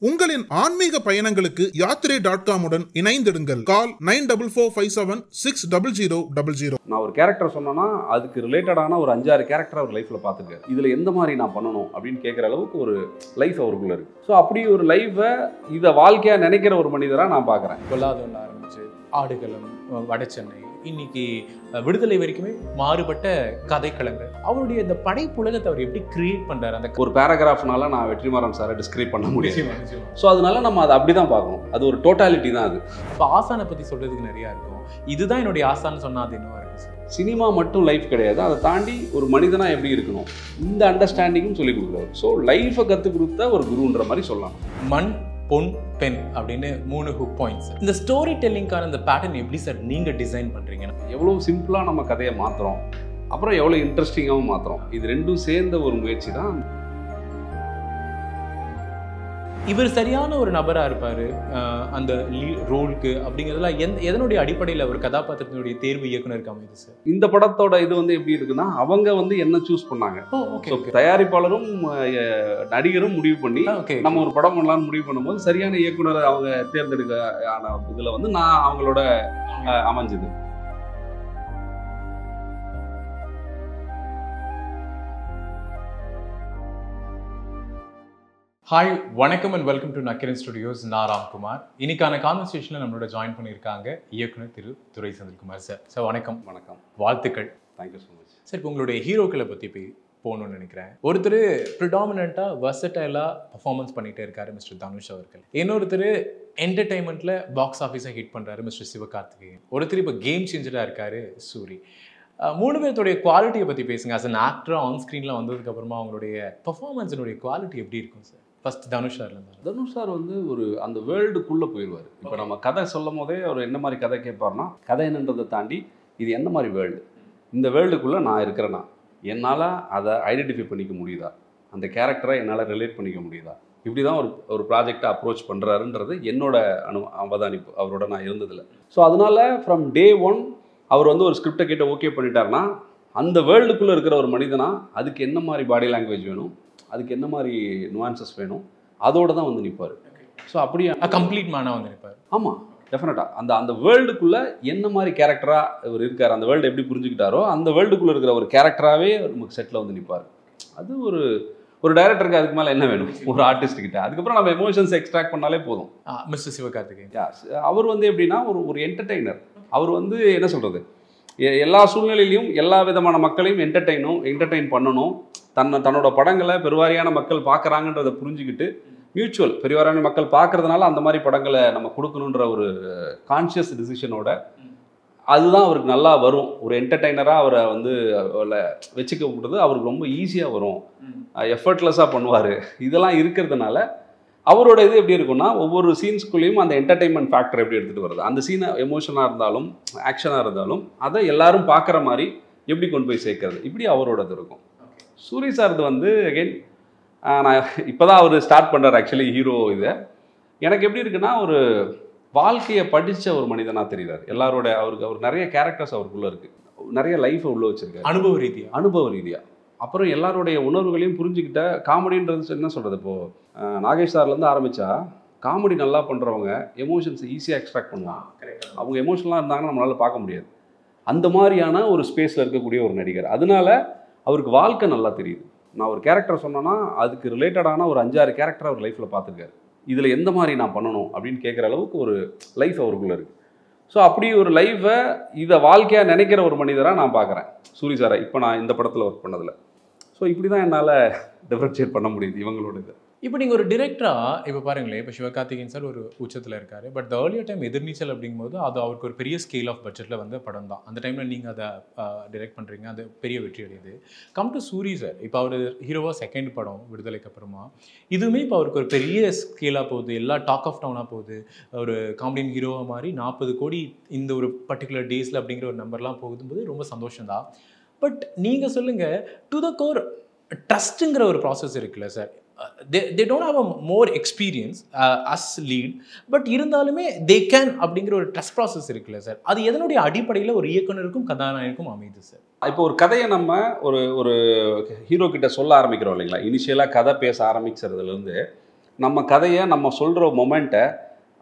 உங்களின் ஆன்மீக பயணங்களுக்கு யாத்திரை.com உடன் இணைந்திடுங்கள். கால் 9457600000. நான் ஒரு கேரக்டர் சொன்னேன்னா அதுக்கு ரிலேட்டடான ஒரு 5-6 கேரக்டர் அவர் லைஃப்ல பார்த்துருக்காரு. இதுல எந்த மாதிரி நான் பண்ணணும் அப்படின்னு கேட்குற அளவுக்கு ஒரு லைஃப் அவருக்குள்ள இருக்கு. ஸோ அப்படி ஒரு லைஃபை இதை வாழ்க்கையா நினைக்கிற ஒரு மனிதராக நான் பார்க்குறேன். பொல்லாதவன் ஆரம்பிச்சு ஆடுகளம், வடசென்னை, இன்னைக்கு விடுதலை வரைக்குமே மாறுபட்ட கதைக்களங்கள். அவருடைய இந்த படைப்புலகத்தை அவர் எப்படி கிரியேட் பண்றாரு? அந்த ஒரு பேராகிராஃப்னால நான் வெற்றிமாறன் சாரை டிஸ்கிரைப் பண்ண முடியும். ஸோ அதனால நம்ம அதை அப்படி தான் பார்க்கணும். அது ஒரு டோட்டாலிட்டி தான் அது. இப்போ ஆசானை பற்றி சொல்றதுக்கு நிறையா இருக்கும். இதுதான் என்னுடைய ஆசான்னு சொன்னா அது என்னவா இருக்கு சார்? சினிமா மட்டும் லைஃப் கிடையாது, அதை தாண்டி ஒரு மனிதனாக எப்படி இருக்கணும் இந்த அண்டர்ஸ்டாண்டிங்கும் சொல்லிக் கொடுக்குறாரு. ஸோ லைஃப்பை கற்றுக் கொடுத்த ஒரு குருன்ற மாதிரி சொல்லலாம். மண், பொன், பெண் அப்படின்னு 3 ஹுக் பாயிண்ட்ஸ். இந்த ஸ்டோரி டெல்லிங்கான இந்த பேட்டர்ன் எப்படி சார் நீங்க டிசைன் பண்றீங்க? எவ்வளோ சிம்பிளாக நம்ம கதையை மாற்றுறோம், அப்புறம் எவ்வளோ இன்ட்ரெஸ்டிங்காகவும் மாற்றுறோம். இது ரெண்டும் சேர்ந்த ஒரு முயற்சி தான். இவர் சரியான ஒரு நபரா இருப்பாரு அந்த ரோலுக்கு அப்படிங்கிறதுல எதனுடைய அடிப்படையில் அவர் கதாபாத்திரத்தினுடைய தேர்வு இயக்குனருக்கு அமைது சார்? இந்த படத்தோட இது வந்து எப்படி இருக்குன்னா, அவங்க வந்து என்ன சூஸ் பண்ணாங்க. தயாரிப்பாளரும் நடிகரும் முடிவு பண்ணி நம்ம ஒரு படம் பண்ணலாம்னு முடிவு பண்ணும்போது சரியான இயக்குனர் அவங்க தேர்ந்தெடுக்க ஆன இதுல வந்து நான் அவங்களோட அமைஞ்சது. ஹாய், வணக்கம் and welcome to Nakkeeran studios. நான் ராம்குமார். இன்னைக்கான கான்வர்சேஷனில் நம்மளோட ஜாயின் பண்ணியிருக்காங்க இயக்குனர் திரு துரை செந்தில்குமார் சார். சார் வணக்கம். வணக்கம், வாழ்த்துக்கள். Thank you so much sir. இப்போ உங்களுடைய ஹீரோக்களை பற்றி போகணும்னு நினைக்கிறேன். ஒருத்தர் ப்ரிடாமினண்ட்டாக வெர்சடைலாக பர்ஃபார்மன்ஸ் பண்ணிகிட்டே இருக்காரு மிஸ்டர் தனுஷ் அவர்கள். இன்னொருத்தர் என்டர்டைன்மெண்ட்டில் பாக்ஸ் ஆஃபீஸை ஹிட் பண்ணுறாரு மிஸ்டர் சிவகார்த்திகேயன். ஒருத்தர் இப்போ கேம் சேஞ்சராக இருக்காரு சூரி. 3 பேர்த்தோடைய குவாலிட்டியை பற்றி பேசுங்க. அஸ் அன் ஆக்டராக ஆன் ஸ்க்ரீனில் வந்ததுக்கப்புறமா அவங்களுடைய பர்ஃபார்மன்ஸினுடைய குவாலிட்டி எப்படி இருக்கும் சார்? ஃபர்ஸ்ட் தனுஷ் சார் இருந்தார். தனுஷ் சார் வந்து ஒரு அந்த வேர்ல்டுக்குள்ளே போயிடுவார். இப்போ நம்ம கதை சொல்லும் போதே அவர் என்ன மாதிரி கதை கேட்பார்னா, கதை என்னன்றதை தாண்டி இது என்ன மாதிரி வேர்ல்டு, இந்த வேர்ல்டுக்குள்ளே நான் இருக்கிறேன்னா என்னால் அதை ஐடென்டிஃபை பண்ணிக்க முடியுதா, அந்த கேரக்டரை என்னால் ரிலேட் பண்ணிக்க முடியுதா, இப்படி தான் ஒரு ப்ராஜெக்டை அப்ரோச் பண்ணுறாருன்றது என்னோட அவதானிப்பு அவரோட நான் இருந்ததில்லை. ஸோ அதனால ஃப்ரம் டே 1 அவர் வந்து ஒரு ஸ்கிரிப்டை கேட்டு ஓகே பண்ணிட்டாருன்னா, அந்த வேர்ல்டுக்குள்ளே இருக்கிற ஒரு மனிதனா அதுக்கு என்ன மாதிரி பாடி லாங்குவேஜ் வேணும், அதுக்கு என்ன மாதிரி நுவான்சஸ் வேணும், அதோடு தான் வந்து நிற்பார். ஸோ அப்படியே கம்ப்ளீட் மேனாக வந்து நிற்பார். ஆமாம், டெஃபினட்டாக அந்த வேர்ல்டுக்குள்ளே என்ன மாதிரி கேரக்டராக இவர் இருக்கார், அந்த வேர்ல்டு எப்படி புரிஞ்சுக்கிட்டாரோ அந்த வேர்ல்டுக்குள்ளே இருக்கிற ஒரு கேரக்டராகவே நமக்கு செட்டில் வந்து நிற்பார். அது ஒரு டைரக்டருக்கு அதுக்கு மேலே என்ன வேணும், ஒரு ஆர்டிஸ்ட் கிட்ட. அதுக்கப்புறம் நம்ம எமோஷன்ஸ் எக்ஸ்ட்ராக்ட் பண்ணாலே போதும். மிஸ்டர் சிவகார்த்திகேயன் அவர் வந்து எப்படின்னா ஒரு என்டர்டெய்னர். அவர் வந்து என்ன சொல்கிறது, எல்லா சூழ்நிலையிலையும் எல்லா விதமான மக்களையும் என்டர்டெயின் பண்ணணும். தன்னோட படங்களை பெருவாரியான மக்கள் பார்க்குறாங்கன்றதை புரிஞ்சுக்கிட்டு மியூச்சுவல் பெருவாரியான மக்கள் பார்க்கறதுனால அந்த மாதிரி படங்களை நம்ம கொடுக்கணுன்ற ஒரு கான்ஷியஸ் டிசிஷனோட அதுதான் அவருக்கு நல்லா வரும். ஒரு என்டர்டெய்னராக அவரை வந்து வச்சுக்க விடுறது அவருக்கு ரொம்ப ஈஸியாக வரும், எஃபர்ட்லெஸ்ஸாக பண்ணுவார். இதெல்லாம் இருக்கிறதுனால அவரோட இது எப்படி இருக்குன்னா, ஒவ்வொரு சீன்ஸ்குள்ளேயும் அந்த என்டர்டெயின்மெண்ட் ஃபேக்டர் எப்படி எடுத்துகிட்டு வருது, அந்த சீனை எமோஷனாக இருந்தாலும் ஆக்ஷனாக இருந்தாலும் அதை எல்லாரும் பார்க்குற மாதிரி எப்படி கொண்டு போய் சேர்க்கறது, இப்படி அவரோடது இருக்கும். சூரி சார்து வந்து அகெயின் நான் இப்போ தான் அவர் ஸ்டார்ட் பண்ணுறார் ஆக்சுவலி ஹீரோ. இதை எனக்கு எப்படி இருக்குன்னா, ஒரு வாழ்க்கையை படித்த ஒரு மனிதனாக தெரிகிறார். அவர் நிறைய கேரக்டர்ஸ் அவருக்குள்ளே இருக்குது, நிறைய லைஃப்பை உள்ளே வச்சுருக்காரு அனுபவ ரீதியாக. அப்புறம் எல்லாருடைய உணர்வுகளையும் புரிஞ்சுக்கிட்ட காமெடின்றது என்ன சொல்கிறது, இப்போது நாகேஷ் சார்லேருந்து ஆரம்பித்தா காமெடி நல்லா பண்ணுறவங்க எமோஷன்ஸ் ஈஸியாக எக்ஸ்ட்ராக்ட் பண்ணுவாங்க. அவங்க எமோஷனலாக இருந்தாங்கன்னா நம்மளால் பார்க்க முடியாது. அந்த மாதிரியான ஒரு ஸ்பேஸில் இருக்கக்கூடிய ஒரு நடிகர். அதனால அவருக்கு வாழ்க்கை நல்லா தெரியுது. நான் ஒரு கேரக்டர் சொன்னேன்னா அதுக்கு ரிலேட்டடான ஒரு 5-6 கேரக்டர் அவர் லைஃப்பில் பார்த்துருக்காரு. இதில் எந்த மாதிரி நான் பண்ணணும் அப்படின்னு கேட்குற அளவுக்கு ஒரு லைஃப் அவருக்குள்ளே இருக்குது. ஸோ அப்படி ஒரு லைஃப்பை இதை வாழ்க்கையாக நினைக்கிற ஒரு மனிதராக நான் பார்க்குறேன் சூரி சாரை இப்போ நான் இந்த படத்தில் ஒர்க் பண்ணதில்லை. ஸோ இப்படி தான் என்னால் டிஃப்ரென்ஷியேட் பண்ண முடியுது இவங்களோட இது. இப்போ நீங்கள் ஒரு டிரெக்டராக இப்போ பாருங்களேன், இப்போ சிவகார்த்திகேயன் சார் ஒரு உச்சத்தில் இருக்கார். பட் ஏர்லியர் டைம் எதிர்நீச்சல் அப்படிங்கும்போது அது அவருக்கு ஒரு பெரிய ஸ்கேல் ஆஃப் பட்ஜெட்டில் வந்து படம் தான். அந்த டைமில் நீங்கள் அதை டிரெக்ட் பண்ணுறீங்க, அது பெரிய வெற்றி அடையுது. கம் டு சூரி சார், இப்போ அவர் ஹீரோவாக செகண்ட் படம் விடுதலைக்கு அப்புறமா இதுவுமே இப்போ அவருக்கு ஒரு பெரிய ஸ்கேலாக போகுது, எல்லா டாக் ஆஃப் டவுனாக போகுது. ஒரு காமெடியன் ஹீரோவாக மாதிரி 40 கோடி இந்த ஒரு பர்டிகுலர் டேஸில் அப்படிங்கிற ஒரு நம்பர்லாம் போகும்போது ரொம்ப சந்தோஷம்தான். பட் நீங்கள் சொல்லுங்கள், டு த கோர் ட்ரஸ்ட்டுங்கிற ஒரு ப்ராசஸ் இருக்குல்ல sir. they don't have a more experience as lead, but இருந்தாலுமே they can அப்படிங்கிற ஒரு ட்ரஸ்ட் ப்ராசஸ் இருக்குல்ல சார். அது எதனுடைய அடிப்படையில் ஒரு இயக்குனருக்கும் கதாநாயகனுக்கும் அமையுது சார்? இப்போ ஒரு கதையை நம்ம ஒரு ஹீரோ கிட்ட சொல்ல ஆரம்பிக்கிறோம் இல்லைங்களா, இனிஷியலாக கதை பேச ஆரம்பிக்கிறதுலேருந்து நம்ம கதையை நம்ம சொல்கிற மொமெண்ட்டை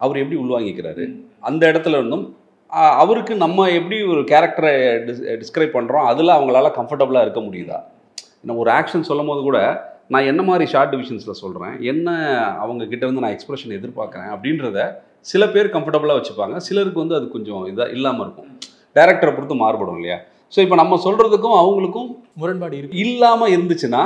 அவர் எப்படி உள்வாங்கிக்கிறாரு, அந்த இடத்துல இருந்தும் அவருக்கு நம்ம எப்படி ஒரு கேரக்டரை டிஸ்கிரைப் பண்ணுறோம் அதில் அவங்களால கம்ஃபர்டபுளாக இருக்க முடியுதா. இன்னும் ஒரு ஆக்ஷன் சொல்லும் போது கூட நான் என்ன மாதிரி ஷார்ட் டிவிஷன்ஸில் சொல்கிறேன், என்ன அவங்க கிட்டேருந்து நான் எக்ஸ்பிரஷன் எதிர்பார்க்குறேன் அப்படின்றத சில பேர் கம்ஃபர்டபுளாக வச்சுப்பாங்க, சிலருக்கு வந்து அது கொஞ்சம் இதாக இல்லாமல் இருக்கும். டைரக்டரை பொறுத்து மாறுபடும் இல்லையா. ஸோ இப்போ நம்ம சொல்கிறதுக்கும் அவங்களுக்கும் முரண்பாடு இருக்கு இல்லாமல் இருந்துச்சுன்னா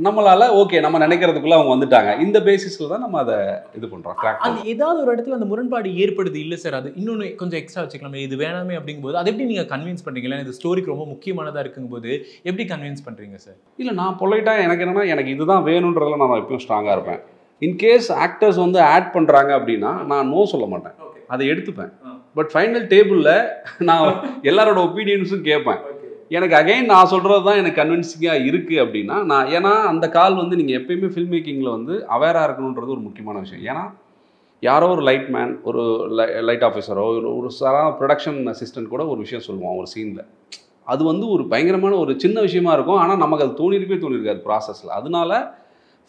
நம்மளால் ஓகே நம்ம நினைக்கிறதுக்குள்ளே அவங்க வந்துட்டாங்க, இந்த பேசிஸில் தான் நம்ம அதை இது பண்ணுறோம். அந்த ஏதாவது ஒரு இடத்துல அந்த முரண்பாடு ஏற்படுது இல்லை சார், அது இன்னொன்று கொஞ்சம் எக்ஸ்ட்ரா வச்சுக்கலாமே, இது வேணாமே அப்படிங்கும்போது அதை எப்படி நீங்கள் கன்வின்ஸ் பண்ணுறீங்களா? இது ஸ்டோரிக்கு ரொம்ப முக்கியமானதாக இருக்கும்போது எப்படி கன்வின்ஸ் பண்ணுறீங்க சார்? இல்லை, நான் பொலைட்டாக எனக்கு என்னென்னா எனக்கு இதுதான் வேணுன்றதுல நான் எப்பயும் ஸ்ட்ராங்காக இருப்பேன். இன்கேஸ் ஆக்டர்ஸ் வந்து ஆட் பண்ணுறாங்க அப்படின்னா நான் நோ சொல்ல மாட்டேன், அதை எடுத்துப்பேன். பட் ஃபைனல் டேபிளில் நான் எல்லாரோட ஒப்பீனியன்ஸும் கேட்பேன். எனக்கு அகைன் நான் சொல்கிறது தான் எனக்கு கன்வின்சிங்காக இருக்குது அப்படின்னா நான், ஏன்னா அந்த கால் வந்து நீங்கள் எப்பயுமே ஃபில்ம் மேக்கிங்கில் வந்து அவேராக இருக்கணுன்றது ஒரு முக்கியமான விஷயம். ஏன்னா யாரோ ஒரு லைட் மேன், ஒரு லைட் ஆஃபீஸரோ, ஒரு சாதாரண ப்ரொடக்ஷன் அசிஸ்டன்ட் கூட ஒரு விஷயம் சொல்லுவான் ஒரு சீனில், அது வந்து ஒரு பயங்கரமான ஒரு சின்ன விஷயமா இருக்கும், ஆனால் நமக்கு அது தோணியிருக்காது ப்ராசஸில். அதனால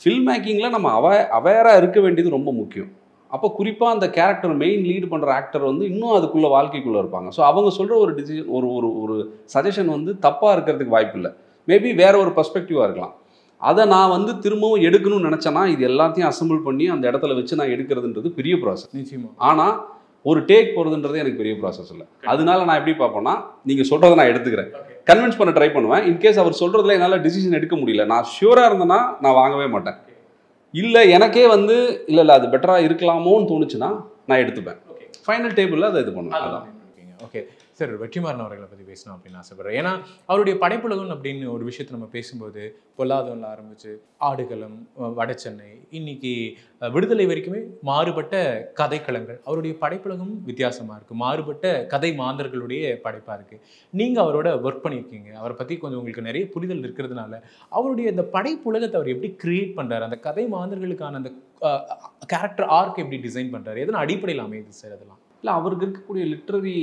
ஃபில்ம் மேக்கிங்கில் நம்ம அவேராக இருக்க வேண்டியது ரொம்ப முக்கியம். அப்போ குறிப்பாக அந்த கேரக்டர் மெயின் லீடு பண்ணுற ஆக்டர் வந்து இன்னும் அதுக்குள்ளே வாழ்க்கைக்குள்ளே இருப்பாங்க. ஸோ அவங்க சொல்கிற ஒரு டிசிஷன், ஒரு சஜஷன் வந்து தப்பாக இருக்கிறதுக்கு வாய்ப்பு இல்லை. மேபி வேற ஒரு பர்ஸ்பெக்டிவாக இருக்கலாம். அதை நான் வந்து திரும்பவும் எடுக்கணும்னு நினச்சேன்னா இது எல்லாத்தையும் அசம்பிள் பண்ணி அந்த இடத்துல வச்சு நான் எடுக்கிறதுன்றது பெரிய ப்ராசஸ் நிச்சயமாக. ஆனால் ஒரு டேக் போகிறதுன்றது எனக்கு பெரிய ப்ராசஸ் இல்லை. அதனால நான் எப்படி பார்ப்பேன்னா, நீங்கள் சொல்கிறத நான் எடுத்துக்கிறேன், கன்வின்ஸ் பண்ண ட்ரை பண்ணுவேன். இன்கேஸ் அவர் சொல்கிறதுல என்னால் டிசிஷன் எடுக்க முடியல, நான் ஷியூராக இருந்தேன்னா நான் வாங்கவே மாட்டேன். இல்லை எனக்கே வந்து இல்லை அது பெட்டராக இருக்கலாமோன்னு தோணுச்சுன்னா நான் எடுத்துப்பேன். ஃபைனல் டேபிளில் அதை இது பண்ணுவேன். அதான். ஓகே சார், வெற்றிமாறன் அவர்களை பற்றி பேசணும் அப்படின்னு ஆசைப்படுறேன். ஏன்னா அவருடைய படைப்புலகம் அப்படின்னு ஒரு விஷயத்தை நம்ம பேசும்போது பொல்லாதவன்ல ஆரம்பிச்சு ஆடுகளம், வடச்சென்னை, இன்னைக்கு விடுதலை வரைக்குமே மாறுபட்ட கதைக்களங்கள். அவருடைய படைப்புலகம் வித்தியாசமாக இருக்குது, மாறுபட்ட கதை மாந்தர்களுடைய படைப்பாக இருக்குது. நீங்கள் அவரோட ஒர்க் பண்ணியிருக்கீங்க, அவரை பற்றி கொஞ்சம் உங்களுக்கு நிறைய புரிதல் இருக்கிறதுனால அவருடைய இந்த படைப்புலகத்தை அவர் எப்படி கிரியேட் பண்ணுறாரு, அந்த கதை மாந்தர்களுக்கான அந்த கேரக்டர் ஆர்க் எப்படி டிசைன் பண்ணுறாரு, எதனா அடிப்படையில் அமையுது சார் அதெல்லாம்? இல்லை, அவருக்கு இருக்கக்கூடிய லிட்ரரி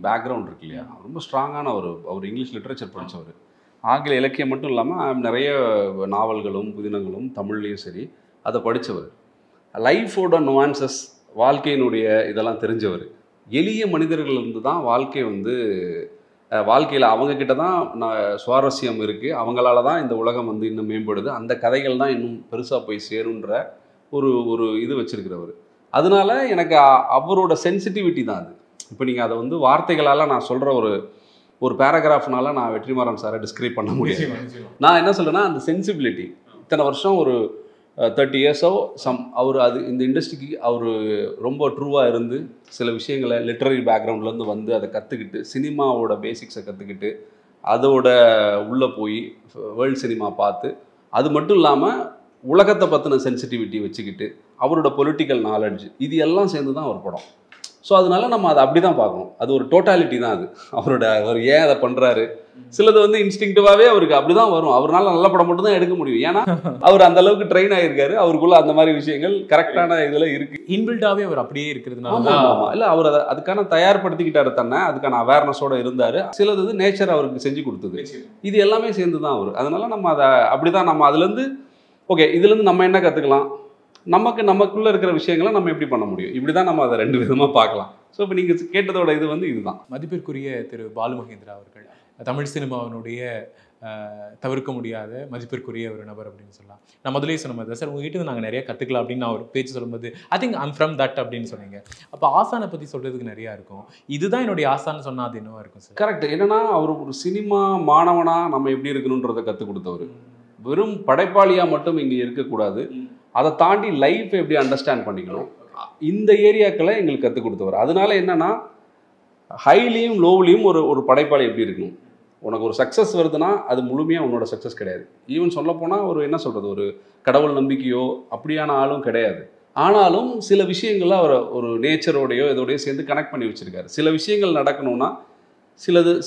பேக்ரவுண்ட் இருக்கு இல்லையா, ரொம்ப ஸ்ட்ராங்கான அவர் இங்கிலீஷ் லிட்ரேச்சர் படித்தவர். ஆங்கில இலக்கியம் மட்டும் இல்லாமல் நிறைய நாவல்களும் புதினங்களும் தமிழ்லேயும் சரி அதை படித்தவர். லைஃபோட நுவான்சஸ், வாழ்க்கையினுடைய இதெல்லாம் தெரிஞ்சவர். எளிய மனிதர்களிருந்து தான் வாழ்க்கை வந்து வாழ்க்கையில் அவங்கக்கிட்ட தான் சுவாரஸ்யம் இருக்குது, அவங்களால தான் இந்த உலகம் வந்து இன்னும் மேம்படுது, அந்த கதைகள் தான் இன்னும் பெருசாக போய் சேருன்ற ஒரு இது வச்சுருக்கிறவர். அதனால எனக்கு அவரோட சென்சிட்டிவிட்டி தான் அது. இப்போ நீங்கள் அதை வந்து வார்த்தைகளால் நான் சொல்கிற ஒரு பேராகிராஃப்னால நான் வெற்றிமாறன் சாரை டிஸ்கிரைப் பண்ண முடியும். நான் என்ன சொல்கிறேன்னா, அந்த சென்சிபிலிட்டி இத்தனை வருஷம் ஒரு 30 இயர்ஸோ அவர் இந்த இண்டஸ்ட்ரிக்கு அவர் ரொம்ப ட்ரூவாக இருந்து சில விஷயங்களை லிட்ரரி பேக்ரவுண்ட்லேருந்து வந்து அதை கற்றுக்கிட்டு சினிமாவோட பேசிக்ஸை கற்றுக்கிட்டு அதோட உள்ளே போய் வேர்ல்டு சினிமா பார்த்து, அது மட்டும் இல்லாமல் உலகத்தை பற்றின சென்சிட்டிவிட்டி வச்சுக்கிட்டு அவரோட பொலிட்டிக்கல் நாலேஜ், இது எல்லாம் சேர்ந்து தான் ஒரு படம். ஸோ அதனால நம்ம அதை அப்படி தான் பார்க்கணும். அது ஒரு டோட்டாலிட்டி தான் அது. அவர் ஏன் அதை பண்ணுறாரு, சிலது வந்து இன்ஸ்டிங்டிவாகவே அவருக்கு அப்படி தான் வரும். அவரால் நல்ல படம் மட்டும் தான் எடுக்க முடியும். ஏன்னா அவர் அந்த அளவுக்கு ட்ரெயின் ஆகியிருக்காரு, அவருக்குள்ள அந்த மாதிரி விஷயங்கள் கரெக்டான இதில் இருக்குது. இன்பில்டாகவே அவர் அப்படியே இருக்கிறதுனால இல்லை, அவர் அதுக்கான தயார்படுத்திக்கிட்டாரு தன்னை, அதுக்கான அவேர்னஸோடு இருந்தார். சிலது வந்து நேச்சர் அவருக்கு செஞ்சு கொடுத்தது. இது எல்லாமே சேர்ந்து தான் அவர். அதனால நம்ம அதை அப்படி தான் நம்ம அதுலேருந்து ஓகே இதுலேருந்து நம்ம என்ன கற்றுக்கலாம், நமக்குள்ளே இருக்கிற விஷயங்களை நம்ம எப்படி பண்ண முடியும், இப்படி தான் நம்ம அதை 2 விதமாக பார்க்கலாம். ஸோ இப்போ நீங்கள் கேட்டதோட இது வந்து இதுதான். மதிப்பிற்குரிய திரு பாலு மகேந்திரா அவர்கள் தமிழ் சினிமாவினுடைய தவிர்க்க முடியாத மதிப்பிற்குரிய ஒரு நபர் அப்படின்னு சொல்லலாம். நான் முதலே சொன்ன மாதிரி சார், உங்ககிட்ட நாங்கள் நிறைய கற்றுக்கலாம் அப்படின்னு நான் ஒரு பேச்சு சொல்லும்போது I think I'm from that அப்படின்னு சொன்னீங்க. அப்போ ஆசானை பற்றி சொல்கிறதுக்கு நிறையா இருக்கும். இதுதான் என்னுடைய ஆசான்னு சொன்னால் அது என்னவா இருக்கும் சார்? கரெக்ட். என்னன்னா அவர் ஒரு சினிமா மாணவனாக நம்ம எப்படி இருக்கணுன்றதை கற்றுக் கொடுத்தவர். வெறும் படைப்பாளியாக மட்டும் இங்கே இருக்கக்கூடாது, அதை தாண்டி லைஃப் எப்படி அண்டர்ஸ்டாண்ட் பண்ணிக்கணும், இந்த ஏரியாக்களை எங்களுக்கு கற்றுக் கொடுத்தவர். அதனால என்னன்னா ஹைலியும் லோவ்லியும் ஒரு படைப்பாளி எப்படி இருக்கணும். உனக்கு ஒரு சக்ஸஸ் வருதுன்னா அது முழுமையாக உன்னோட சக்ஸஸ் கிடையாது. ஈவன் சொல்லப்போனால் ஒரு என்ன சொல்கிறது, ஒரு கடவுள் நம்பிக்கையோ அப்படியான ஆளும் கிடையாது. ஆனாலும் சில விஷயங்கள்ல அவர் ஒரு நேச்சரோடையோ இதோடையோ சேர்ந்து கனெக்ட் பண்ணி வச்சுருக்காரு. சில விஷயங்கள் நடக்கணும்னா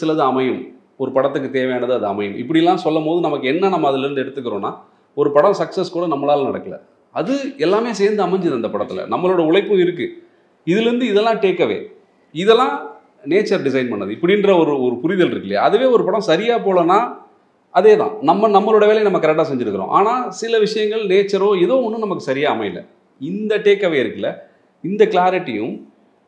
சிலது அமையும், ஒரு படத்துக்கு தேவையானது அது அமையும். இப்படிலாம் சொல்லும் போது நமக்கு என்ன நம்ம அதுலேருந்து எடுத்துக்கிறோன்னா, ஒரு படம் சக்ஸஸ் கூட நம்மளால் நடக்கலை, அது எல்லாமே சேர்ந்து அமைஞ்சுது அந்த படத்தில். நம்மளோட உழைப்பும் இருக்குது, இதுலேருந்து இதெல்லாம் டேக்அவே, இதெல்லாம் நேச்சர் டிசைன் பண்ணது இப்படின்ற ஒரு புரிதல் இருக்கு இல்லையா. அதுவே ஒரு படம் சரியாக போலன்னா அதே தான், நம்மளோட வேலையை நம்ம கரெக்டாக செஞ்சுருக்கிறோம். ஆனால் சில விஷயங்கள் நேச்சரோ ஏதோ ஒன்றும் நமக்கு சரியாக அமையல, இந்த டேக்அவே இருக்குல்ல, இந்த கிளாரிட்டியும்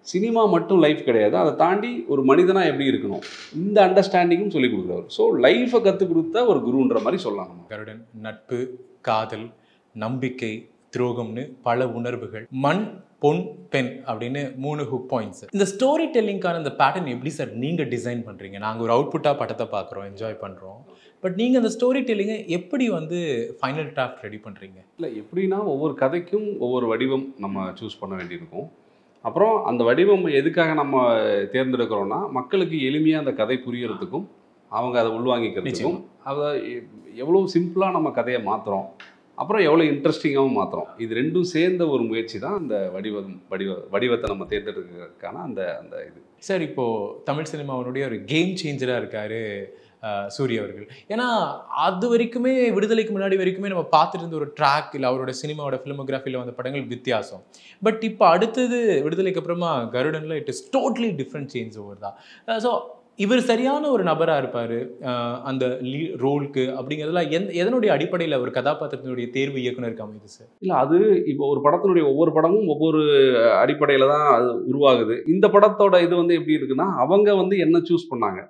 சினிமா மட்டும் லைஃப் கிடையாது, அதை தாண்டி ஒரு மனிதனாக எப்படி இருக்கணும் இந்த அண்டர்ஸ்டாண்டிங்கும் சொல்லிக் கொடுக்குறவர். ஸோ லைஃப்பை கற்றுக் கொடுத்த ஒரு குருன்ற மாதிரி சொல்லலாம் நம்ம. கருடன் நட்பு, காதல், நம்பிக்கை, துரோகம்னு பல உணர்வுகள், மண், பொன், பெண் அப்படின்னு 3 ஹுக் பாயிண்ட்ஸ். இந்த ஸ்டோரி டெல்லிங்கான இந்த பேட்டர்ன் எப்படி சார் நீங்கள் டிசைன் பண்ணுறீங்க? நாங்கள் ஒரு அவுட்புட்டாக படத்தை பார்க்குறோம், என்ஜாய் பண்ணுறோம். பட் நீங்கள் அந்த ஸ்டோரி டெல்லிங்கை எப்படி வந்து ஃபைனல் டிராஃப்ட் ரெடி பண்ணுறீங்க? இல்லை, எப்படின்னா ஒவ்வொரு கதைக்கும் ஒவ்வொரு வடிவம் நம்ம சூஸ் பண்ண வேண்டியிருக்கும். அப்புறம் அந்த வடிவம் எதுக்காக நம்ம தேர்ந்தெடுக்கிறோன்னா, மக்களுக்கு எளிமையாக அந்த கதை புரியறதுக்கும் அவங்க அதை உள்வாங்கிக்கிறதுக்கும், அதை எவ்வளோ சிம்பிளாக நம்ம கதையை மாற்றுறோம், அப்புறம் எவ்வளோ இன்ட்ரெஸ்டிங்காகவும் மாற்றுறோம், இது ரெண்டும் சேர்ந்த ஒரு முயற்சி தான் அந்த வடிவத்தை நம்ம தேர்ந்தெடுக்கிறதுக்கான அந்த அந்த இது. சார், இப்போது தமிழ் சினிமாவுடைய ஒரு கேம் சேஞ்சராக இருக்கார் சூரிய அவர்கள். ஏன்னா அது வரைக்குமே, விடுதலைக்கு முன்னாடி வரைக்குமே நம்ம பார்த்துட்டு இருந்த ஒரு ட்ராக் இல்லை அவரோட சினிமாவோட ஃபிலிமோகிராஃபியில் வந்த படங்கள் வித்தியாசம். பட் இப்போ அடுத்தது விடுதலைக்கு அப்புறமா கருடனில் it is totally different change over தான். ஸோ இவர் சரியான ஒரு நபராக இருப்பார் அந்த ரோலுக்கு அப்படிங்கிறதுலாம் எதனுடைய அடிப்படையில் ஒரு கதாபாத்திரத்தினுடைய தேர்வு இயக்குனருக்கு அமையுது சார்? இல்லை, அது இப்போ ஒரு படத்தினுடைய ஒவ்வொரு படமும் ஒவ்வொரு அடிப்படையில் தான் அது உருவாகுது. இந்த படத்தோட இது வந்து எப்படி இருக்குன்னா, அவங்க வந்து என்ன சூஸ் பண்ணாங்க,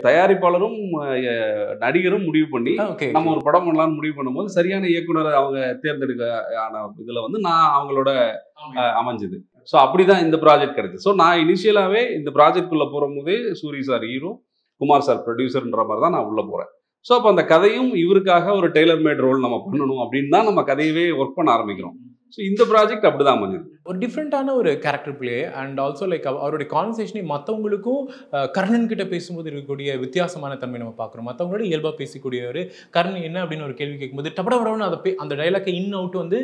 தயாரிப்பாளரும் நடிகரும் முடிவு பண்ணி நம்ம ஒரு படம் பண்ணலாம்னு முடிவு பண்ணும்போது சரியான இயக்குனரை அவங்க தேர்ந்தெடுக்க இதில் வந்து நான் அவங்களோட அமைஞ்சது. ஸோ அப்படிதான் இந்த ப்ராஜெக்ட் கிடைச்சது. ஸோ நான் இனிஷியலாகவே இந்த ப்ராஜெக்ட்குள்ளே போகும்போதே Soori sir hero, Kumar sir ப்ரொடியூசர்ன்ற மாதிரி தான் நான் உள்ளே போகிறேன். ஸோ அப்போ அந்த கதையும் இவருக்காக ஒரு டெய்லர் மேட் ரோல் நம்ம பண்ணணும் அப்படின்னு தான் நம்ம கதையவே ஒர்க் பண்ண ஆரம்பிக்கிறோம். ஸோ இந்த ப்ராஜெக்ட் அப்படி தான் அமைஞ்சது. ஒரு டிஃப்ரெண்ட்டான ஒரு character play and also like அவருடைய கான்வர்சேஷனை மற்றவங்களுக்கும் கர்ணன் கிட்ட பேசும்போது இருக்கக்கூடிய வித்தியாசமான தன்மை நம்ம பார்க்குறோம். மற்றவங்களோட இயல்பாக பேசக்கூடியவர் கர்ணன் என்ன அப்படின்னு ஒரு கேள்வி கேட்கும்போது டபடபடன்னு அந்த டைலாக்கை இன் அவுட் வந்து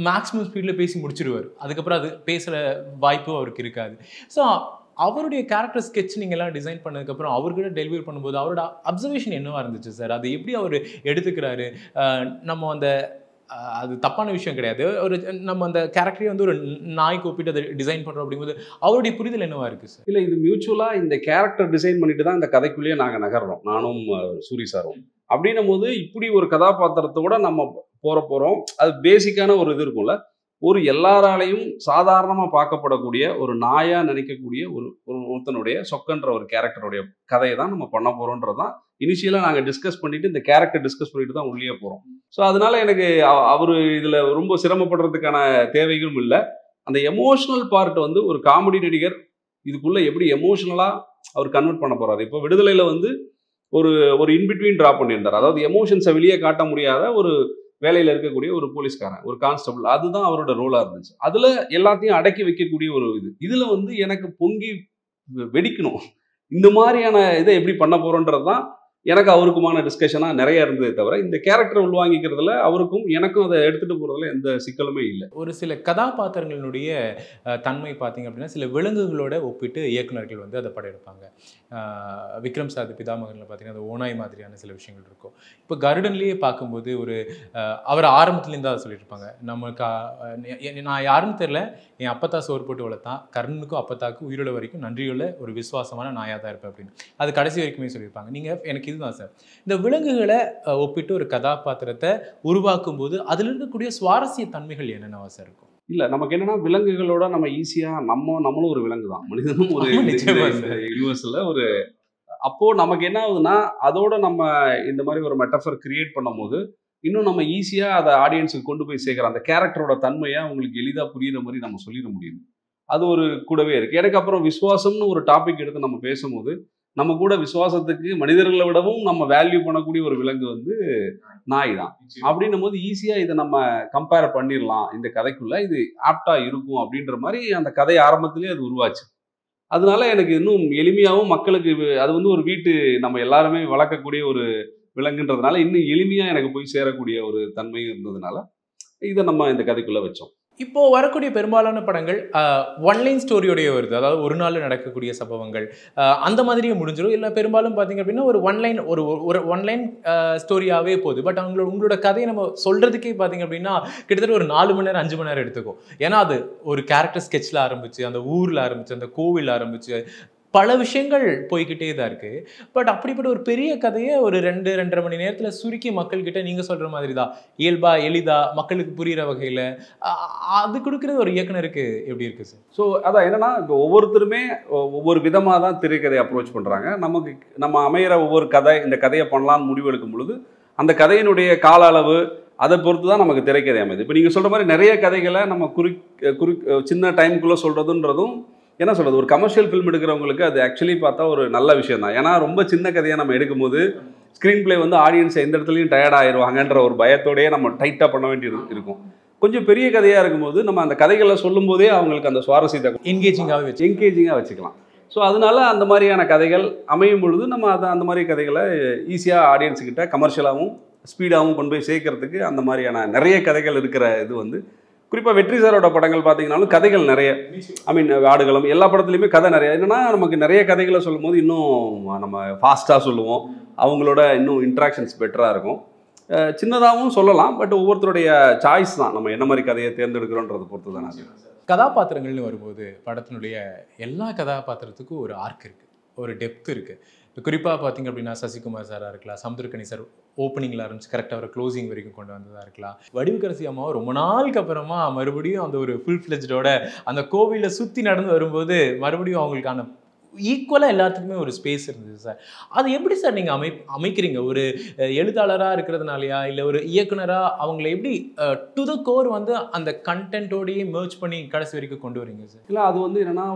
மேக்ஸிமம் ஸ்பீடில் பேசி முடிச்சிடுவார். அதுக்கப்புறம் அது பேசுகிற வாய்ப்பும் அவருக்கு இருக்காது. ஸோ அவருடைய கேரக்டர் ஸ்கெட்ச் நீங்கள்லாம் டிசைன் பண்ணதுக்கப்புறம் அவர்கிட்ட டெலிவரி பண்ணும்போது அவரோட அப்சர்வேஷன் என்னவாக இருந்துச்சு சார்? அது எப்படி அவர் எடுத்துக்கிறாரு? நம்ம அந்த அது தப்பான விஷயம் கிடையாது. ஒரு நம்ம அந்த கேரக்டரே வந்து ஒரு நாய்க்கு ஒப்பிட்டு அதை டிசைன் பண்ணுறோம் அப்படிங்கும்போது அவருடைய புரிதல் என்னவா இருக்குது சார்? இல்லை, இது மியூச்சுவலாக இந்த கேரக்டர் டிசைன் பண்ணிட்டு தான் இந்த கதைக்குள்ளேயே நாங்கள் நகர்றோம், நானும் சூரி சாரும். அப்படின்னும் போது இப்படி ஒரு கதாபாத்திரத்தோட நம்ம போகிறோம். அது பேசிக்கான ஒரு இது இருக்கும்ல, ஒரு எல்லாராலையும் சாதாரணமாக பார்க்கப்படக்கூடிய ஒரு நாயாக நினைக்கக்கூடிய ஒருத்தனுடைய சொக்கன்ற ஒரு கேரக்டருடைய கதையை தான் நம்ம பண்ண போகிறோன்றது தான் இனிஷியலாக நாங்கள் டிஸ்கஸ் பண்ணிவிட்டு இந்த கேரக்டர் டிஸ்கஸ் பண்ணிட்டு தான் உள்ளே போகிறோம். ஸோ அதனால எனக்கு அவர் இதில் ரொம்ப சிரமப்படுறதுக்கான தேவைகளும் இல்லை. அந்த எமோஷனல் பார்ட் வந்து ஒரு காமெடி நடிகர் இதுக்குள்ளே எப்படி எமோஷனலாக அவர் கன்வெர்ட் பண்ண போகிறாரு. இப்போ விடுதலையில் வந்து ஒரு இன்பிட்வீன் ட்ரா பண்ணியிருந்தார். அதாவது எமோஷன்ஸை வெளியே காட்ட முடியாத ஒரு வேலையில் இருக்கக்கூடிய ஒரு போலீஸ்காரன், ஒரு கான்ஸ்டபிள், அதுதான் அவரோட ரோலாக இருந்துச்சு. அதில் எல்லாத்தையும் அடக்கி வைக்கக்கூடிய ஒரு இதில் வந்து எனக்கு பொங்கி வெடிக்கணும், இந்த மாதிரியான இதை எப்படி பண்ண போகிறோன்றது தான் எனக்கு அவருக்குமான டிஸ்கஷனாக நிறைய இருந்ததே தவிர இந்த கேரக்டரை உள்வாங்கிக்கிறதுல அவருக்கும் எனக்கும் அதை எடுத்துகிட்டு போகிறதுல எந்த சிக்கலுமே இல்லை. ஒரு சில கதாபாத்திரங்களுடைய தன்மை பார்த்தீங்க அப்படின்னா சில விலங்குகளோட ஒப்பிட்டு இயக்குநர்கள் வந்து அதை படையெடுப்பாங்க. விக்ரம் சார் பிதாமகனில் பார்த்தீங்கன்னா அந்த ஓனாய் மாதிரியான சில விஷயங்கள் இருக்கும். இப்போ கருடன்லேயே பார்க்கும்போது அவர் ஆரம்பத்துலேருந்து அதை சொல்லியிருப்பாங்க, நமக்கு நான் யாருன்னு தெரில, என் அப்பத்தா சோறு போட்டு வளர்த்தான், கர்ணனுக்கும் அப்பத்தாக்கும் உயிரோட வரைக்கும் நன்றியுள்ள ஒரு விசுவாசமான நாயாக தான் இருப்பேன் அப்படின்னு அது கடைசி வரைக்குமே சொல்லியிருப்பாங்க. நீங்கள் எனக்கு இதுதான் சார், இந்த விலங்குகளை ஒப்பிட்டு ஒரு கதாபாத்திரத்தை உருவாக்கும் போது அதில் இருக்கக்கூடிய சுவாரஸ்ய தன்மைகள் என்னென்னவா சார் இருக்கும்? இல்லை, நமக்கு என்னன்னா விலங்குகளோட நம்ம ஈஸியாக நம்மளும் ஒரு விலங்கு தான், மனிதனும் ஒரு யூனிவர்ஸில் ஒரு. அப்போது நமக்கு என்ன ஆகுதுன்னா அதோட நம்ம இந்த மாதிரி ஒரு மெட்டஃபர் கிரியேட் பண்ணும் போது இன்னும் நம்ம ஈஸியாக அதை ஆடியன்ஸுக்கு கொண்டு போய் சேர்க்குற அந்த கேரக்டரோட தன்மையை அவங்களுக்கு எளிதாக புரியுற மாதிரி நம்ம சொல்லிட முடியுது. அது ஒரு கூடவே இருக்குது. எனக்கு அப்புறம் விசுவாசம்னு ஒரு டாபிக் எடுத்து நம்ம பேசும்போது நம்ம கூட விசுவாசத்துக்கு மனிதர்களை விடவும் நம்ம வேல்யூ பண்ணக்கூடிய ஒரு விலங்கு வந்து நாய் தான். அப்படின்னும் போது ஈஸியாக இதை நம்ம கம்பேர் பண்ணிடலாம், இந்த கதைக்குள்ள இது ஆப்டாக இருக்கும் அப்படின்ற மாதிரி அந்த கதை ஆரம்பத்திலேயே அது உருவாச்சு. அதனால எனக்கு இன்னும் எளிமையாகவும் மக்களுக்கு அது வந்து ஒரு வீட்டு நம்ம எல்லாருமே வளர்க்கக்கூடிய ஒரு விலங்குன்றதுனால இன்னும் எளிமையாக எனக்கு போய் சேரக்கூடிய ஒரு தன்மை இருந்ததுனால இதை நம்ம இந்த கதைக்குள்ளே வச்சோம். இப்போ வரக்கூடிய பெரும்பாலான படங்கள் ஒன்லைன் ஸ்டோரியோடைய வருது, அதாவது ஒரு நாள் நடக்கக்கூடிய சம்பவங்கள் அந்த மாதிரியே முடிஞ்சிடும். இல்லை பெரும்பாலும் பார்த்தீங்க அப்படின்னா ஒரு ஒன்லைன் ஸ்டோரியாகவே போகுது. பட் உங்களோட கதையை நம்ம சொல்கிறதுக்கே பார்த்தீங்க அப்படின்னா கிட்டத்தட்ட ஒரு 4 மணி நேரம் 5 மணி நேரம் எடுத்துக்கும். ஏன்னா அது ஒரு கேரக்டர் ஸ்கெட்சில் ஆரம்பிச்சு, அந்த ஊரில் ஆரம்பிச்சு, அந்த கோவில் ஆரம்பிச்சு, பல விஷயங்கள் போய்கிட்டே தான் இருக்குது. பட் அப்படிப்பட்ட ஒரு பெரிய கதையை ஒரு 2-2.5 மணி நேரத்தில் சுருக்கி மக்கள்கிட்ட நீங்கள் சொல்கிற மாதிரி தான் இயல்பாக எளிதாக மக்களுக்கு புரிகிற வகையில் அது கொடுக்குறது ஒரு இயக்குனருக்கு எப்படி இருக்குது சார்? ஸோ அதான் என்னென்னா, இப்போ ஒவ்வொருத்தருமே ஒவ்வொரு விதமாக தான் திரைக்கதையை அப்ரோச் பண்ணுறாங்க. நம்ம அமையிற ஒவ்வொரு கதை, இந்த கதையை பண்ணலான்னு முடிவெடுக்கும் பொழுது அந்த கதையினுடைய கால அளவு அதை பொறுத்து தான் நமக்கு திரைக்கதை அமைது. இப்போ நீங்கள் சொல்கிற மாதிரி நிறைய கதைகளை நம்ம சின்ன டைமுக்குள்ளே சொல்கிறதுன்றதும் என்ன சொல்கிறது, ஒரு கமர்ஷியல் ஃபிலிம் எடுக்கிறவங்களுக்கு அது ஆக்சுவலி பார்த்தா ஒரு நல்ல விஷயம் தான். ஏன்னா ரொம்ப சின்ன கதையை நம்ம எடுக்கும்போது ஸ்க்ரீன் பிளே வந்து ஆடியன்ஸ் எந்த இடத்துலையும் டயர்ட் ஆயிடுவாங்கன்ற ஒரு பயத்தோடையே நம்ம டைட்டாக பண்ண வேண்டியது இருக்கும். கொஞ்சம் பெரிய கதையாக இருக்கும்போது நம்ம அந்த கதைகளை சொல்லும் போதே அவங்களுக்கு அந்த சுவாரஸ்யத்தை என்கேஜிங்காக வச்சுக்கலாம். ஸோ அதனால அந்த மாதிரியான கதைகள் அமையும் பொழுது நம்ம அந்த மாதிரி கதைகளை ஈஸியாக ஆடியன்ஸுக்கிட்ட கமர்ஷியலாகவும் ஸ்பீடாகவும் கொண்டு போய் சேர்க்கறதுக்கு அந்த மாதிரியான நிறைய கதைகள் இருக்கிற இது வந்து குறிப்பாக வெற்றி சாரோட படங்கள் பார்த்தீங்கன்னாலும் கதைகள் நிறைய, ஆடுகளம் எல்லா படத்துலையுமே கதை நிறைய. என்னென்னா நமக்கு நிறைய கதைகளை சொல்லும் போது இன்னும் நம்ம ஃபாஸ்ட்டாக சொல்லுவோம், அவங்களோட இன்னும் இன்ட்ராக்ஷன்ஸ் பெட்டராக இருக்கும். சின்னதாகவும் சொல்லலாம், பட் ஒவ்வொருத்தருடைய சாய்ஸ் தான் நம்ம என்ன மாதிரி கதையை தேர்ந்தெடுக்கிறோன்றதை பொறுத்து தான். அது கதாபாத்திரங்கள்னு வரும்போது படத்தினுடைய எல்லா கதாபாத்திரத்துக்கும் ஒரு ஆர்க் இருக்குது, ஒரு டெப்த் இருக்குது. இப்போ குறிப்பாக பார்த்தீங்க அப்படின்னா சசிகுமார் சாராக இருக்கலாம், சமுத்திரக்கனி சார் ஓப்பனிங்கில் ஆரம்பிச்சு கரெக்டாக ஒரு க்ளோசிங் வரைக்கும் கொண்டு வந்ததாக இருக்கலாம். வடிவுக்கரசி அம்மாவை ரொம்ப நாளுக்கு அப்புறமா மறுபடியும் அந்த ஒரு ஃபுல் ஃப்ளெஜ்டோட அந்த கோவிலில் சுற்றி நடந்து வரும்போது மறுபடியும் அவங்களுக்கான ஈக்குவலாக எல்லாத்துக்குமே ஒரு ஸ்பேஸ் இருந்தது சார். அது எப்படி சார் நீங்கள் அமைக்கிறீங்க? ஒரு எழுத்தாளராக இருக்கிறதுனாலையா, இல்லை ஒரு இயக்குனராக அவங்கள எப்படி டு த கோர் வந்து அந்த கண்டென்ட்டோடையே மெர்ஜ் பண்ணி கடைசி வரைக்கும் கொண்டு வரீங்க சார்? இல்லை, அது வந்து என்னென்னா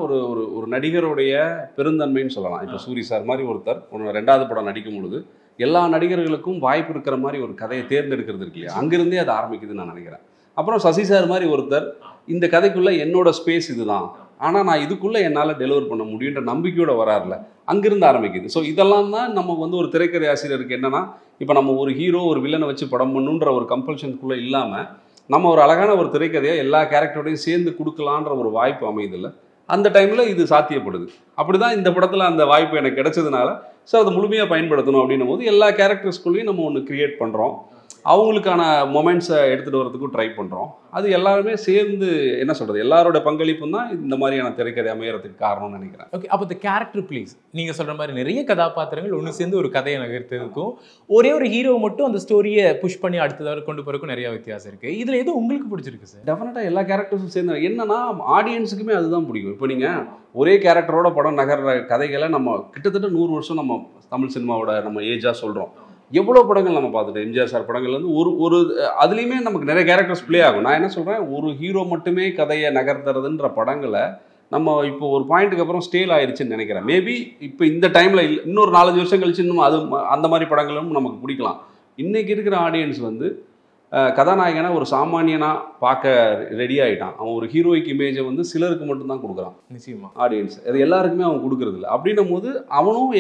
ஒரு நடிகருடைய பெருந்தன்மைன்னு சொல்லலாம். இப்போ சூரி சார் மாதிரி ஒருத்தர் 2வது படம் நடிக்கும் பொழுது எல்லா நடிகர்களுக்கும் வாய்ப்பு இருக்கிற மாதிரி ஒரு கதையை தேர்ந்தெடுக்கிறது இருக்கு இல்லையா, அங்கிருந்தே அது ஆரம்பிக்குதுன்னு நான் நினைக்கிறேன். அப்புறம் சசி சார் மாதிரி ஒருத்தர் இந்த கதைக்குள்ளே என்னோட ஸ்பேஸ் இதுதான், ஆனால் நான் இதுக்குள்ளே என்னால் டெலிவர் பண்ண முடியுன்ற நம்பிக்கையோடு வராருல, அங்கிருந்து ஆரம்பிக்குது. ஸோ இதெல்லாம் தான் நம்ம வந்து ஒரு திரைக்கதை ஆசிரியருக்கு என்னென்னா, இப்போ நம்ம ஒரு ஹீரோ ஒரு வில்லனை வச்சு படம் பண்ணுன்ற ஒரு கம்பல்ஷனுக்குள்ளே இல்லாமல் நம்ம ஒரு அழகான ஒரு திரைக்கதையை எல்லா கேரக்டரோடையும் சேர்ந்து கொடுக்கலான்ற ஒரு வாய்ப்பு அமையுதில்ல, அந்த டைமில் இது சாத்தியப்படுது. அப்படி தான் இந்த படத்தில் அந்த வாய்ப்பு எனக்கு கிடைச்சதுனால ஸோ அதை முழுமையாக பயன்படுத்தணும் அப்படின்னும் போது எல்லா கேரக்டர்ஸ்குள்ளேயும் நம்ம ஒன்று க்ரியேட் பண்ணுறோம், அவங்களுக்கான மொமெண்ட்ஸை எடுத்துகிட்டு வரதுக்கும் ட்ரை பண்ணுறோம். அது எல்லாருமே சேர்ந்து என்ன சொல்கிறது, எல்லாரோட பங்களிப்பும் தான் இந்த மாதிரியான திரைக்கதை அமையறதுக்கு காரணம்னு நினைக்கிறேன். ஓகே, அப்போ இந்த கேரக்டர் ப்ளீஸ் நீங்கள் சொல்கிற மாதிரி நிறைய கதாபாத்திரங்கள் ஒன்று சேர்ந்து ஒரு கதையை நகர்த்ததுக்கும் ஒரே ஒரு ஹீரோ மட்டும் அந்த ஸ்டோரியை புஷ் பண்ணி அடுத்ததாக கொண்டு போகிறதுக்கும் நிறைய வித்தியாசம் இருக்குது. இதில் எதுவும் உங்களுக்கு பிடிச்சிருக்கு சார்? டெஃபினட்டாக எல்லா கேரக்டர்ஸும் சேர்ந்து என்னன்னா ஆடியன்ஸுக்குமே அதுதான் பிடிக்கும். இப்போ நீங்கள் ஒரே கேரக்டரோட படம் நகர்ற கதைகளை நம்ம கிட்டத்தட்ட 100 வருஷம் நம்ம தமிழ் சினிமாவோட நம்ம ஏஜாக சொல்கிறோம். எவ்வளோ படங்கள் நம்ம பார்த்துட்டோம். எம்ஜிஆர் சார் படங்கள் வந்து ஒரு அதுலேயுமே நமக்கு நிறைய கேரக்டர்ஸ் ப்ளே ஆகும். நான் என்ன சொல்கிறேன், ஒரு ஹீரோ மட்டுமே கதையை நகர்த்துறதுன்ற படங்களை நம்ம இப்போ ஒரு பாயிண்ட்டுக்கு அப்புறம் ஸ்டேல் ஆயிடுச்சுன்னு நினைக்கிறேன். மேபி இப்போ இந்த டைமில் இன்னொரு 4-5 வருஷம் கழிச்சு இன்னும் அது அந்த மாதிரி படங்களும் நமக்கு பிடிக்கலாம். இன்றைக்கி இருக்கிற ஆடியன்ஸ் வந்து கதாநாயகனை ஒரு சாமானியனாக பார்க்க ரெடி ஆகிட்டான். அவன் ஒரு ஹீரோயிக் இமேஜை வந்து சிலருக்கு மட்டும்தான் கொடுக்குறான். நிச்சயமாக ஆடியன்ஸ் அது எல்லாருக்குமே அவன் கொடுக்குறதில்ல. அப்படின்னும் போது அவனும்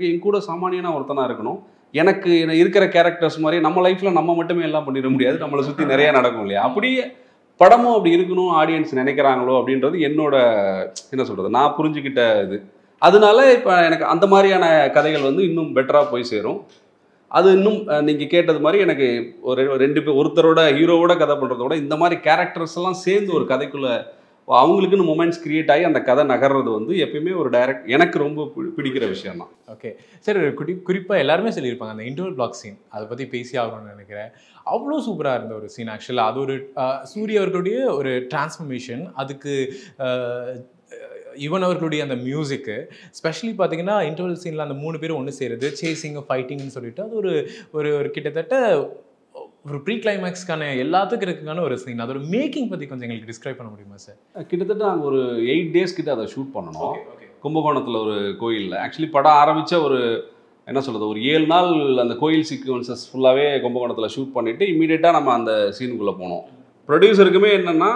என் கூட சாமானியனாக ஒருத்தனாக இருக்கணும். எனக்கு இருக்கிற கேரக்டர்ஸ் மாதிரி நம்ம லைஃப்பில் நம்ம மட்டுமே எல்லாம் பண்ணிட முடியாது, நம்மளை சுற்றி நிறையா நடக்கும் இல்லையா, அப்படியே படமும் அப்படி இருக்கணும் ஆடியன்ஸ் நினைக்கிறாங்களோ அப்படின்றது என்னோட என்ன சொல்கிறது நான் புரிஞ்சுக்கிட்ட இது. அதனால இப்போ எனக்கு அந்த மாதிரியான கதைகள் வந்து இன்னும் பெட்டராக போய் சேரும். அது இன்னும் நீங்கள் கேட்டது மாதிரி எனக்கு ஒரு 2 பேர் ஒருத்தரோட ஹீரோவோட கதை பண்ணுறத விட இந்த மாதிரி கேரக்டர்ஸ் எல்லாம் சேர்ந்து ஒரு கதைக்குள்ளே அவங்களுக்குன்னு மொமெண்ட்ஸ் கிரியேட் ஆகி அந்த கதை நகர்றது வந்து எப்பயுமே ஒரு எனக்கு ரொம்ப பிடிக்கிற விஷயம் தான். ஓகே சார், குறிப்பாக எல்லாருமே சொல்லியிருப்பாங்க அந்த இன்டர்வல் பிளாக் சீன், அதை பற்றி பேசி ஆகணும்னு நினைக்கிறேன். அவ்வளோ சூப்பராக இருந்த ஒரு சீன். ஆக்சுவலாக அது ஒரு சூரிய அவர்களுடைய ஒரு டிரான்ஸ்ஃபர்மேஷன், அதுக்கு யுவன் அவர்களுடைய அந்த மியூசிக்கு ஸ்பெஷலி பார்த்தீங்கன்னா இன்டர்வல் சீனில் அந்த 3 பேரும் ஒன்று சேருது, சேசிங் ஃபைட்டிங்னு சொல்லிட்டு அது ஒரு கிட்டத்தட்ட ஒரு ப்ரீ கிளைமேக்ஸ்க்கான எல்லாத்துக்கும் இருக்குக்கான ஒரு சீன். அதோட மேக்கிங் பற்றி கொஞ்சம் எங்களுக்கு டிஸ்கிரைப் பண்ண முடியுமா சார்? கிட்டத்தட்ட நாங்கள் ஒரு 8 days கிட்ட அதை ஷூட் பண்ணணும். கும்பகோணத்தில் ஒரு கோயிலில். ஆக்சுவலி படம் ஆரம்பித்த ஒரு என்ன சொல்கிறது ஒரு 7 நாள் அந்த கோயில் சீக்வன்சஸ் ஃபுல்லாகவே கும்பகோணத்தில் ஷூட் பண்ணிவிட்டு இமீடியட்டாக நம்ம அந்த சீனுக்குள்ளே போனோம். ப்ரொடியூசருக்குமே என்னென்னா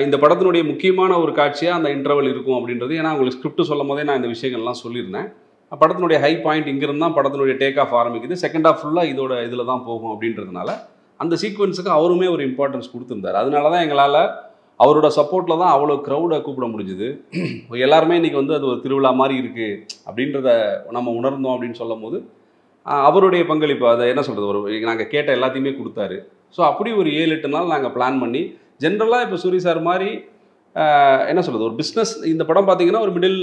இந்த படத்தினுடைய முக்கியமான ஒரு காட்சியாக அந்த இன்டர்வல் இருக்கும் அப்படின்றது. ஏன்னா உங்களுக்கு ஸ்கிரிப்ட் சொல்லும் போதே நான் இந்த விஷயங்கள்லாம் சொல்லியிருந்தேன். படத்தினுடைய ஹை பாயிண்ட் இங்கிருந்து தான் படத்தினுடைய டேக் ஆஃப் ஆரம்பிக்குது, செகண்ட் ஹாஃப் ஃபுல்லாக இதில் தான் போகும் அப்படின்றதுனால அந்த சீக்வன்ஸுக்கு அவருமே ஒரு இம்பார்ட்டன்ஸ் கொடுத்துருந்தார். அதனால தான் எங்களால் அவரோட சப்போர்ட்டில் தான் அவ்வளோ க்ரௌடை கூப்பிட முடிஞ்சுது. எல்லாருமே இன்றைக்கி வந்து அது ஒரு திருவிழா மாதிரி இருக்குது அப்படின்றத நம்ம உணர்ந்தோம் அப்படின்னு சொல்லும் போது அவருடைய பங்களிப்பு அதை என்ன சொல்கிறது ஒரு நாங்கள் கேட்ட எல்லாத்தையுமே கொடுத்தாரு. ஸோ அப்படி ஒரு 7-8 நாள் நாங்கள் பிளான் பண்ணி ஜென்ரலாக இப்போ சூரி சார் மாதிரி என்ன சொல்கிறது, ஒரு பிஸ்னஸ். இந்த படம் பார்த்தீங்கன்னா ஒரு மிடில்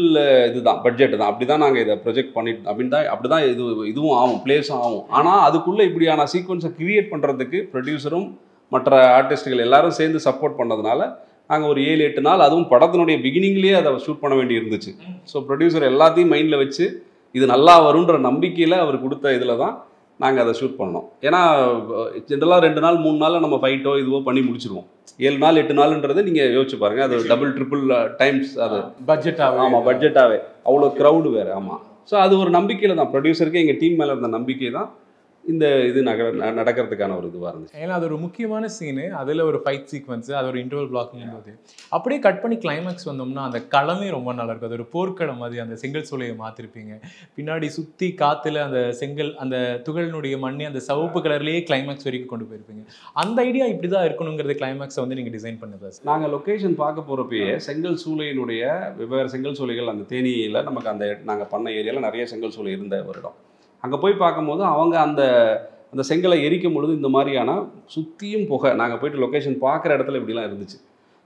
இதுதான், பட்ஜெட் தான். அப்படி தான் நாங்கள் இதை ப்ரொஜெக்ட் பண்ணிட்டு அப்படி தான் இதுவும் ஆகும், பிளேஸும் ஆகும். ஆனால் அதுக்குள்ளே இப்படியான சீக்வன்ஸை கிரியேட் பண்ணுறதுக்கு ப்ரொடியூசரும் மற்ற ஆர்டிஸ்ட்டுகள் எல்லாரும் சேர்ந்து சப்போர்ட் பண்ணதுனால நாங்கள் ஒரு 7-8 நாள், அதுவும் படத்தினுடைய பிகினிங்லேயே அதை ஷூட் பண்ண வேண்டி இருந்துச்சு. ஸோ ப்ரொடியூசர் எல்லாத்தையும் மைண்டில் வச்சு இது நல்லா வருன்ற நம்பிக்கையில் அவர் கொடுத்த இதில் தான் நாங்கள் அதை ஷூட் பண்ணோம். ஏன்னா ஜென்ரலாக 2 நாள் 3 நாளில் நம்ம ஃபைட்டோ இதுவோ பண்ணி முடிச்சிருவோம். 7 நாள் 8 நாளுன்றது நீங்கள் யோசிச்சு பாருங்கள், அது டபுள் ட்ரிபிள் டைம்ஸ் அது பட்ஜெட்டாகவே. ஆமாம், பட்ஜெட்டாகவே அவ்வளோ க்ரௌடு வேறு. ஆமாம். ஸோ அது ஒரு நம்பிக்கையில் தான், ப்ரொடியூசருக்கு எங்கள் டீம் மேலே இருந்த நம்பிக்கை தான் இந்த இது நடக்கிறதுக்கான ஒரு இதுவாக இருந்துச்சு. ஏன்னா அது ஒரு முக்கியமான சீனு, அதில் ஒரு ஃபைட் சீக்வன்ஸு, அது ஒரு இன்டர்வல் பிளாக்கிங் போது அப்படியே கட் பண்ணி கிளைமேக்ஸ் வந்தோம்னா அந்த களமே ரொம்ப நல்லா இருக்கும். அது ஒரு போர்க்களம் மாதிரி அந்த செங்கல் சூளையை மாற்றிருப்பீங்க. பின்னாடி சுற்றி காற்றுல அந்த செங்கல் அந்த துகளினுடைய மண்ணி அந்த சிவப்பு கலர்லேயே கிளைமேக்ஸ் வரைக்கும் கொண்டு போயிருப்பீங்க. அந்த ஐடியா இப்படி தான் இருக்கணுங்கிறது கிளைமேக்ஸை வந்து நீங்கள் டிசைன் பண்ணதா சார்? நாங்கள் லொக்கேஷன் பார்க்க போகிறப்பயே செங்கல் சூளையினுடைய வெவ்வேறு செங்கல் சூளைகள் அந்த தேனியில் நமக்கு அந்த நாங்கள் பண்ண ஏரியாவில் நிறைய செங்கல் சூளை இருந்த ஒரு இடம். அங்கே போய் பார்க்கும்போது அவங்க அந்த அந்த செங்கலை எரிக்கும் பொழுது இந்த மாதிரியான சுற்றியும் புகை. நாங்கள் போய்ட்டு லொக்கேஷன் பார்க்குற இடத்துல இப்படிலாம் இருந்துச்சு.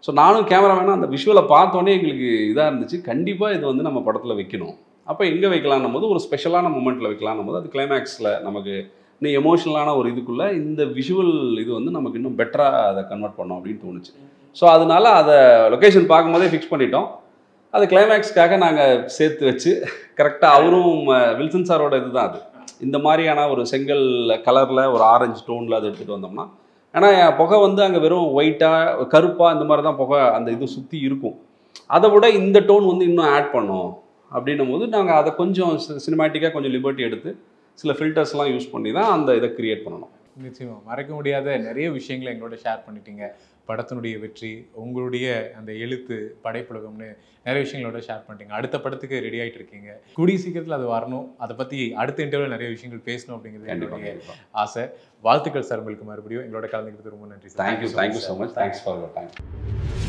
ஸோ நானும் கேமராமேனாக அந்த விஷுவலை பார்த்தோன்னே எங்களுக்கு இதாக இருந்துச்சு, கண்டிப்பாக இது வந்து நம்ம படத்தில் வைக்கணும். அப்போ எங்கே வைக்கலான்னும் போது ஒரு ஸ்பெஷலான மூமெண்ட்டில் வைக்கலான்னும் போது அது கிளைமேக்ஸில் நமக்கு இன்னும் எமோஷனலான ஒரு இதுக்குள்ளே இந்த விஷுவல் இது வந்து நமக்கு இன்னும் பெட்டராக அதை கன்வெர்ட் பண்ணோம் அப்படின்னு தோணுச்சு. ஸோ அதனால அதை லொக்கேஷன் பார்க்கும்போதே ஃபிக்ஸ் பண்ணிட்டோம். அது கிளைமேக்ஸ்க்காக நாங்கள் சேர்த்து வச்சு கரெக்டாக அவரும் வில்சன் சாரோட இது தான் அது. இந்த மாதிரியான ஒரு செங்கல் கலரில் ஒரு ஆரஞ்சு டோனில் அதை எடுத்துகிட்டு வந்தோம்னா, ஏன்னா புகை வந்து அங்கே வெறும் ஒயிட்டாக கருப்பாக இந்த மாதிரி தான் புகை அந்த இது சுற்றி இருக்கும். அதை விட இந்த டோன் வந்து இன்னும் ஆட் பண்ணோம் அப்படின்னும் போது நாங்கள் அதை கொஞ்சம் சினிமேட்டிக்காக கொஞ்சம் லிபர்ட்டி எடுத்து சில ஃபில்டர்ஸ்லாம் யூஸ் பண்ணி தான் அந்த இதை க்ரியேட் பண்ணணும். நிச்சயமாக மறக்க முடியாத நிறைய விஷயங்களை எங்களோட ஷேர் பண்ணிட்டீங்க. படத்தினுடைய வெற்றி, உங்களுடைய அந்த எழுத்து, படைப்புலகம்னு நிறைய விஷயங்களோட ஷேர் பண்ணிட்டீங்க. அடுத்த படத்துக்கு ரெடி ஆகிட்டு இருக்கீங்க. கூடிய சீக்கிரத்தில் அது வரணும். அதை பற்றி அடுத்த இன்டர்வியூவில் நிறைய விஷயங்கள் பேசணும் அப்படிங்கிறது என்னுடைய ஆசை. வாழ்த்துக்கள் சார் உங்களுக்கு. மறுபடியும் எங்களோட கலந்துக்கிறது ரொம்ப நன்றி sir. Thank you so much. Thanks for your time.